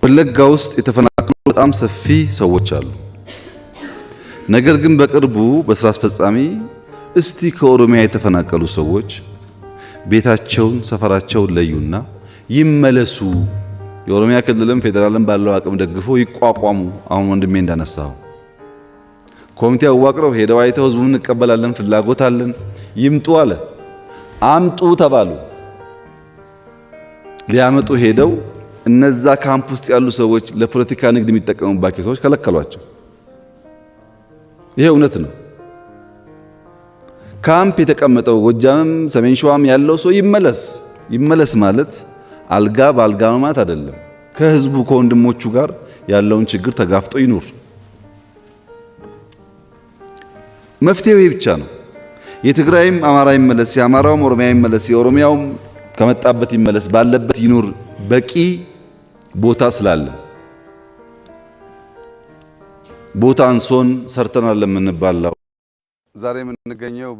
ወለጋ ውስጥ የተፈናቀሉ በጣም ሰፊ ሰዎች አሉ። ነገር ግን በቅርቡ በስራ አስፈጻሚ እስቲ ከኦሮሚያ የተፈናቀሉ ሰዎች ቤታቸውን ሰፈራቸውን ለዩና ይመለሱ፣ የኦሮሚያ ክልልም ፌደራልም ባለው አቅም ደግፎ ይቋቋሙ። አሁን ወንድሜ እንዳነሳው ኮሚቴ አዋቅረው ሄደው አይተው ህዝቡን እንቀበላለን ፍላጎት አለን ይምጡ አለ። አምጡ ተባሉ። ሊያመጡ ሄደው እነዛ ካምፕ ውስጥ ያሉ ሰዎች ለፖለቲካ ንግድ የሚጠቀሙባቸው ሰዎች ከለከሏቸው። ይሄ እውነት ነው። ካምፕ የተቀመጠው ጎጃምም ሰሜን ሸዋም ያለው ሰው ይመለስ ማለት አልጋ ባልጋ ነው ማለት አይደለም። ከህዝቡ ከወንድሞቹ ጋር ያለውን ችግር ተጋፍጦ ይኑር። መፍትሄው ይህ ብቻ ነው። የትግራይም አማራ ይመለስ፣ የአማራውም ኦሮሚያ ይመለስ፣ የኦሮሚያውም ከመጣበት ይመለስ፣ ባለበት ይኑር በቂ ቦታ ስላለ ቦታ አንሶን ሰርተናል ለምንባላው ዛሬ የምንገኘው